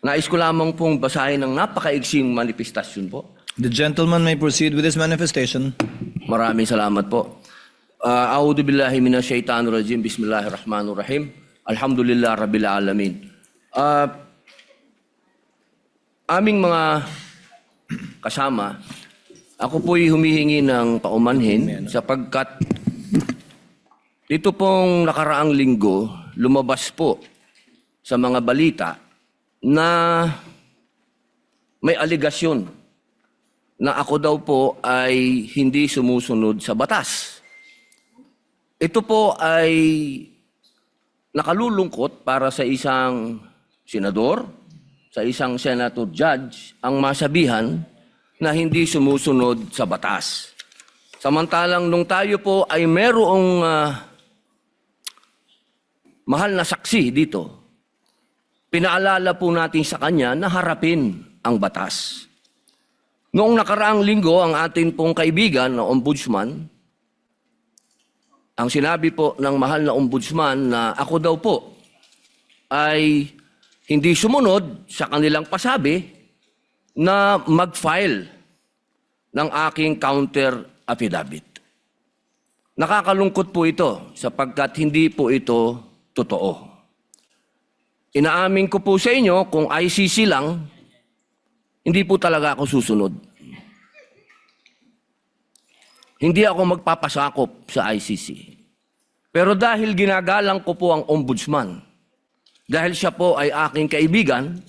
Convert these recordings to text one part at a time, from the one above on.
Nais ko lamang pong basahin ng napakaigsing manifestasyon po. The gentleman may proceed with his manifestation. Maraming salamat po. A'udhu billahi minash shaitanir rajim. Bismillahirrahmanirrahim. Alhamdulillah rabbil alamin. Aming mga kasama, ako po'y humihingi ng paumanhin sapagkat ito pong nakaraang linggo, lumabas po sa mga balita na may aligasyon na ako daw po ay hindi sumusunod sa batas. Ito po ay nakalulungkot para sa isang senador, sa isang senator judge, ang masabihan na hindi sumusunod sa batas. Samantalang nung tayo po ay merong mahal na saksi dito, pinaalala po natin sa kanya na harapin ang batas. Noong nakaraang linggo, ang atin pong kaibigan na ombudsman, ang sinabi po ng mahal na ombudsman na ako daw po ay hindi sumunod sa kanilang pasabi na mag-file ng aking counter affidavit. Nakakalungkot po ito sapagkat hindi po ito totoo. Inaamin ko po sa inyo, kung ICC lang, hindi po talaga ako susunod. Hindi ako magpapasakop sa ICC. Pero dahil ginagalang ko po ang ombudsman, dahil siya po ay aking kaibigan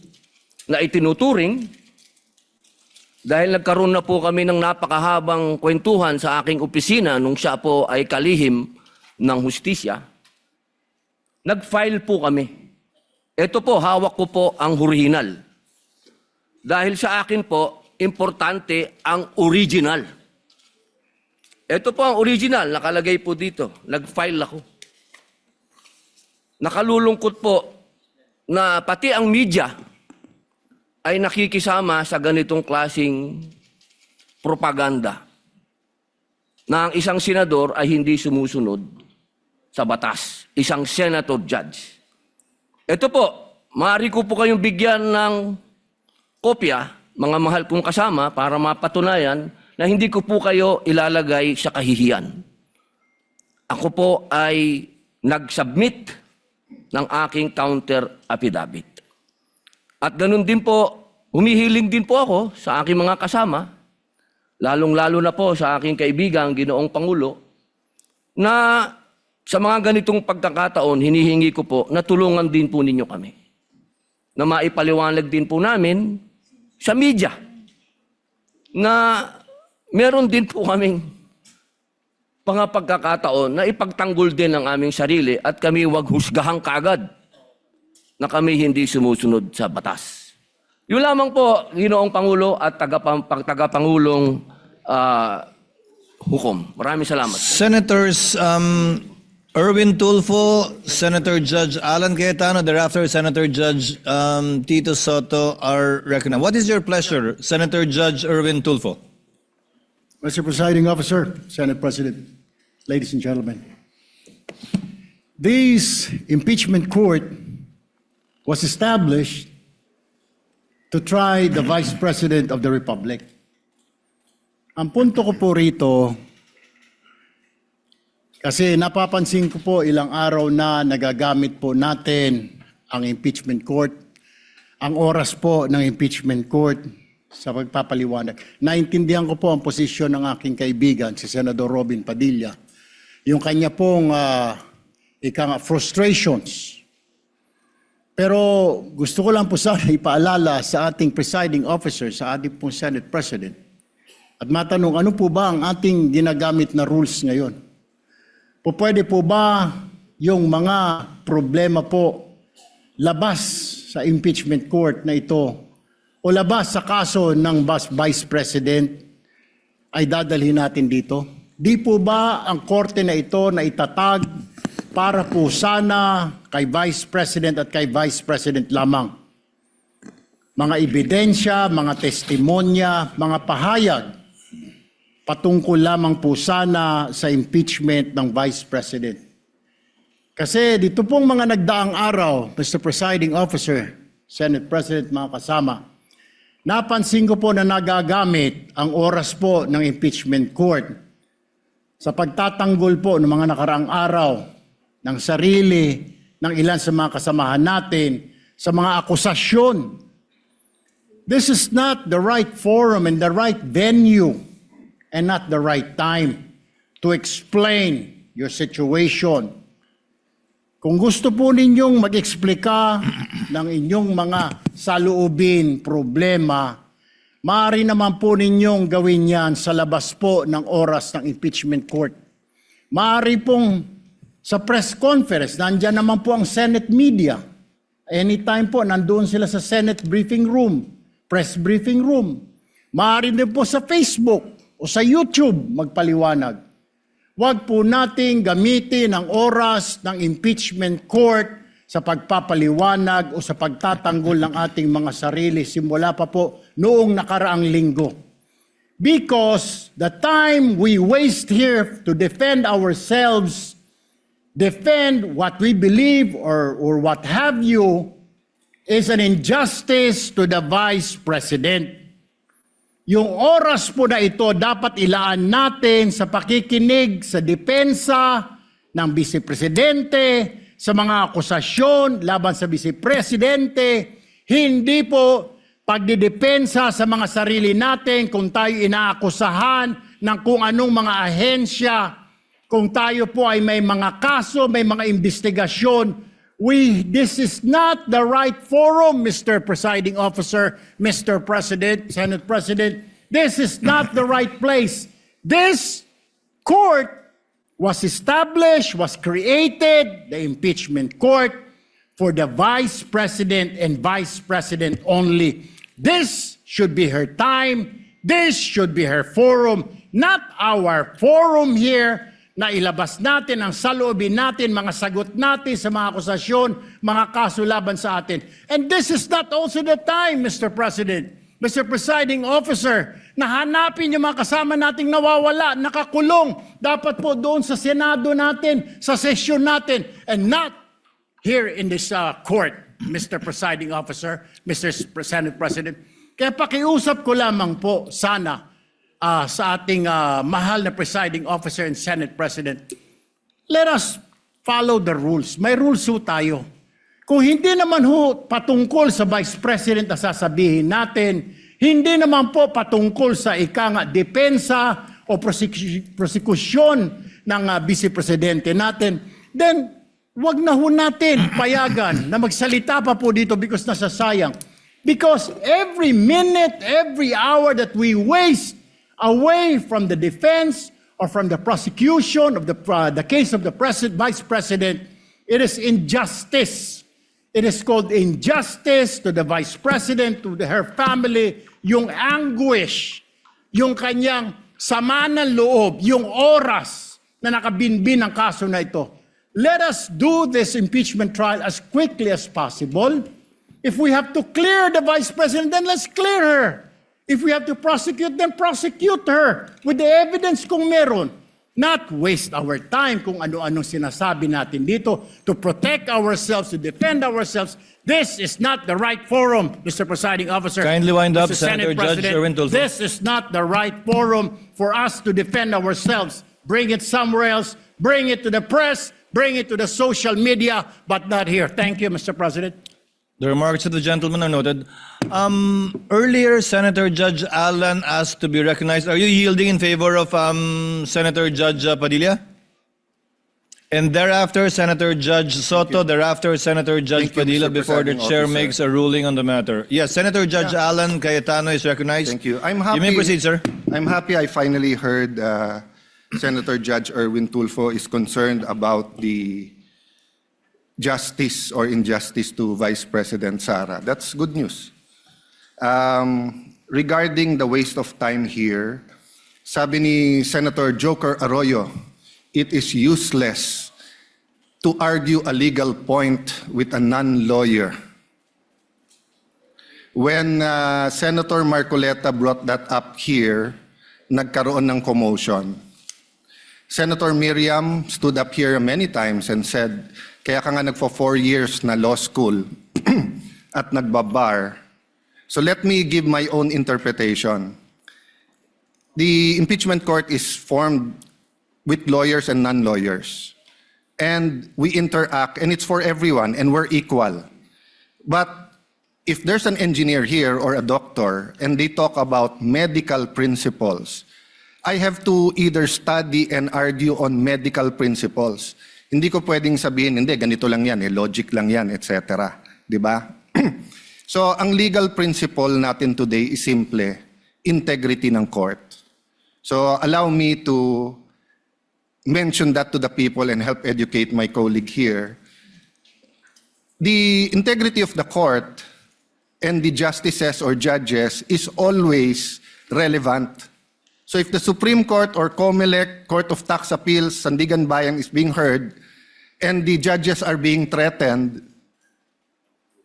na itinuturing, dahil nagkaroon na po kami ng napakahabang kwentuhan sa aking opisina nung siya po ay kalihim ng hustisya, nag-file po kami. Ito po, hawak ko po ang original. Dahil sa akin po, importante ang original. Ito po ang original, nakalagay po dito. Nag-file ako. Nakalulungkot po na pati ang media ay nakikisama sa ganitong klasing propaganda na ang isang senador ay hindi sumusunod sa batas. Isang senator judge. Ito po, maaari ko po kayong bigyan ng kopya, mga mahal kong kasama, para mapatunayan na hindi ko po kayo ilalagay sa kahihiyan. Ako po ay nag-submit ng aking counter affidavit. At ganun din po, humihiling din po ako sa aking mga kasama, lalong-lalo na po sa aking kaibigan, Ginoong Pangulo, na sa mga ganitong pagkakataon, hinihingi ko po na tulungan din po ninyo kami. Na maipaliwanag din po namin sa media na meron din po kaming mga pagkakataon na ipagtanggol din ang aming sarili at kami wag husgahang kaagad na kami hindi sumusunod sa batas. Yun lamang po, Ginoong Pangulo at tagapangulong hukom. Maraming salamat. Senators Erwin Tulfo, Senator Judge Alan Cayetano, thereafter Senator Judge Tito Soto are recognized. What is your pleasure, Senator Judge Erwin Tulfo? Mr. Presiding Officer, Senate President, ladies and gentlemen. This impeachment court was established to try the Vice President of the Republic. Ang punto ko po rito, kasi napapansin ko po ilang araw na nagagamit po natin ang impeachment court, ang oras po ng impeachment court sa pagpapaliwanag. Naintindihan ko po ang posisyon ng aking kaibigan, si Senador Robin Padilla, yung kanya pong frustrations. Pero gusto ko lang po sana ipaalala sa ating presiding officer, sa ating pong Senate President, at matanong ano po ba ang ating ginagamit na rules ngayon? Pwede po ba yung mga problema po labas sa impeachment court na ito o labas sa kaso ng Vice President ay dadalhin natin dito? Di po ba ang korte na ito na itatag para po sana kay Vice President at kay Vice President lamang? Mga ebidensya, mga testimonya, mga pahayag patungkol lamang po sana sa impeachment ng Vice President. Kasi dito pong mga nagdaang araw, Mr. Presiding Officer, Senate President, mga kasama, napansin ko po na nagagamit ang oras po ng impeachment court sa pagtatanggol po ng mga nakaraang araw ng sarili ng ilan sa mga kasamahan natin sa mga akusasyon. This is not the right forum and the right venue and not the right time to explain your situation. Kung gusto po ninyong mag-eksplika ng inyong mga saloobin, problema, maaari naman po ninyong gawin yan sa labas po ng oras ng impeachment court. Maaari pong sa press conference, nandyan naman po ang Senate media. Anytime po, nandoon sila sa Senate briefing room, press briefing room. Maaari din po sa Facebook o sa YouTube magpaliwanag. Huwag po nating gamitin ang oras ng impeachment court sa pagpapaliwanag o sa pagtatanggol ng ating mga sarili simula pa po noong nakaraang linggo. Because the time we waste here to defend ourselves, defend what we believe or what have you, is an injustice to the Vice President. Yung oras po na ito dapat ilaan natin sa pakikinig sa depensa ng Vice Presidente, sa mga akusasyon laban sa Vice Presidente, hindi po pagdidepensa sa mga sarili natin kung tayo inaakusahan ng kung anong mga ahensya, kung tayo po ay may mga kaso, may mga investigasyon. This is not the right forum, Mr. Presiding Officer, Mr. President, Senate President. This is not the right place. This court was established, was created, the impeachment court, for the Vice President and Vice President only. This should be her time. This should be her forum, not our forum here, na ilabas natin ang saloobin natin, mga sagot natin sa mga akusasyon, mga kaso laban sa atin. And this is not also the time, Mr. President, Mr. Presiding Officer, na hanapin yung mga kasama nating nawawala, nakakulong, dapat po doon sa Senado natin, sa sesyon natin, and not here in this court, Mr. Presiding Officer, Mr. Senate President. Kaya pakiusap ko lamang po, sana, sa ating mahal na presiding officer and Senate President, let us follow the rules. May rules ho tayo. Kung hindi naman ho patungkol sa Vice President na sasabihin natin, hindi naman po patungkol sa depensa o prosekusyon ng Vice Presidente natin, then wag na ho natin payagan na magsalita pa po dito because nasasayang. Because every minute, every hour that we waste away from the defense or from the prosecution of the case of the Vice President, it is injustice. It is called injustice to the Vice President, to her family, yung anguish, yung kanyang sama ng loob, yung oras na nakabinbin ang kaso na ito. Let us do this impeachment trial as quickly as possible. If we have to clear the Vice President, then let's clear her. If we have to prosecute, then prosecute her with the evidence kung meron. Not waste our time kung ano-anong sinasabi natin dito to protect ourselves, to defend ourselves. This is not the right forum, Mr. Presiding Officer. Kindly wind up, Mr. Senator Senate Judge President. Erwin Tulfo. This is not the right forum for us to defend ourselves. Bring it somewhere else. Bring it to the press. Bring it to the social media, but not here. Thank you, Mr. President. The remarks of the gentleman are noted. Earlier, Senator Judge Alan asked to be recognized. Are you yielding in favor of Senator Judge Padilla? And thereafter, Senator Judge Soto. Thereafter, Senator Judge Thank you, Padilla, Mr. before the Presiding chair Officer. makes a ruling on the matter. Yes, Senator Judge Alan Cayetano is recognized. Thank you. I'm happy. You may proceed, sir. I'm happy I finally heard Senator Judge Erwin Tulfo is concerned about the justice or injustice to Vice President Sara. That's good news. Regarding the waste of time here, sabi ni Senator Joker Arroyo, it is useless to argue a legal point with a non-lawyer. When Senator Marcoleta brought that up here, nagkaroon ng commotion. Senator Miriam stood up here many times and said, kaya ka nga nagpo 4 years na law school at nagbabar. So let me give my own interpretation. The impeachment court is formed with lawyers and non-lawyers. And we interact, and it's for everyone, and we're equal. But if there's an engineer here or a doctor, and they talk about medical principles, I have to either study and argue on medical principles. Hindi ko pwedeng sabihin, hindi, ganito lang yan, logic lang yan, etc. Di ba? So, ang legal principle natin today is simple, integrity ng court. So, allow me to mention that to the people and help educate my colleague here. The integrity of the court and the justices or judges is always relevant. So if the Supreme Court or COMELEC, Court of Tax Appeals, Sandigan Bayan is being heard and the judges are being threatened,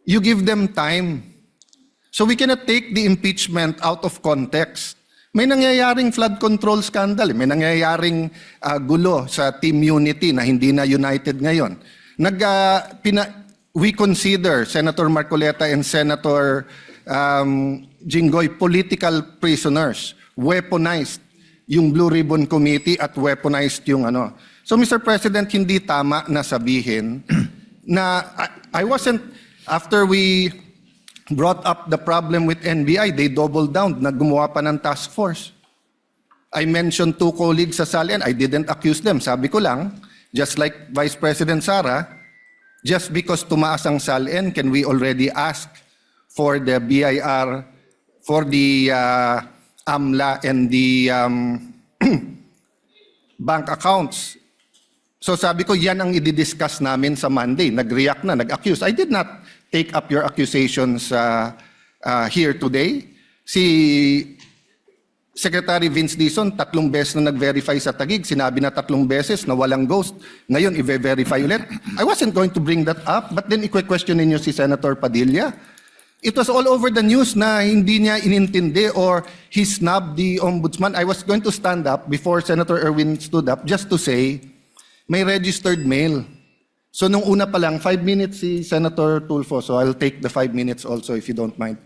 you give them time. So we cannot take the impeachment out of context. May nangyayaring flood control scandal, may nangyayaring gulo sa Team Unity na hindi na united ngayon. We consider Senator Marcoleta and Senator Jinggoy political prisoners, weaponized yung Blue Ribbon Committee at weaponized yung ano. So Mr. President, hindi tama na sabihin na I wasn't, after we brought up the problem with NBI, they doubled down, naggumawa pa ng task force. I mentioned 2 colleagues sa SALN, I didn't accuse them. Sabi ko lang, just like Vice President Sara, just because tumaas ang SALN, can we already ask for the BIR, for the AMLA and the bank accounts? So sabi ko, yan ang i-discuss namin sa Monday. Nag-react na, nag-accuse. I did not take up your accusations here today. Si Secretary Vince Dizon, 3 beses na nag-verify sa Taguig. Sinabi na 3 beses na walang ghost. Ngayon, i-verify ulit. I wasn't going to bring that up, but then i-question ninyo si Senator Padilla. It was all over the news na hindi niya inintindi or he snubbed the ombudsman. I was going to stand up before Senator Erwin stood up just to say, may registered mail. So nung una pa lang, 5 minutes si Senator Tulfo. So I'll take the 5 minutes also if you don't mind.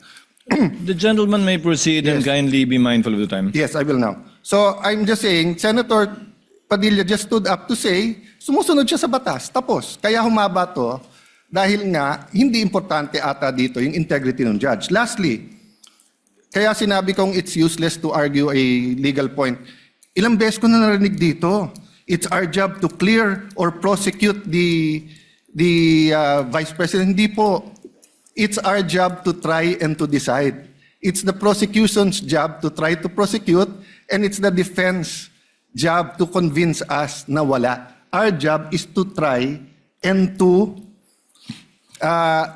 The gentleman may proceed and Yes. kindly be mindful of the time. Yes, I will now. So I'm just saying, Senator Padilla just stood up to say, sumusunod siya sa batas. Tapos, kaya humaba to dahil nga hindi importante ata dito yung integrity ng judge. Lastly, kaya sinabi kong it's useless to argue a legal point. Ilang beses ko na narinig dito. It's our job to clear or prosecute the Vice President. Hindi po. It's our job to try and to decide. It's the prosecution's job to try to prosecute, and it's the defense job to convince us na wala. Our job is to try and to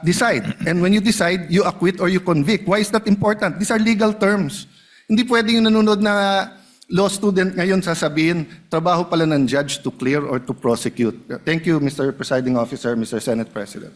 decide. And when you decide, you acquit or you convict. Why is that important? These are legal terms. Hindi pwedeng yung nanonood na law student ngayon sasabihin, trabaho pala ng judge to clear or to prosecute. Thank you, Mr. Presiding Officer, Mr. Senate President.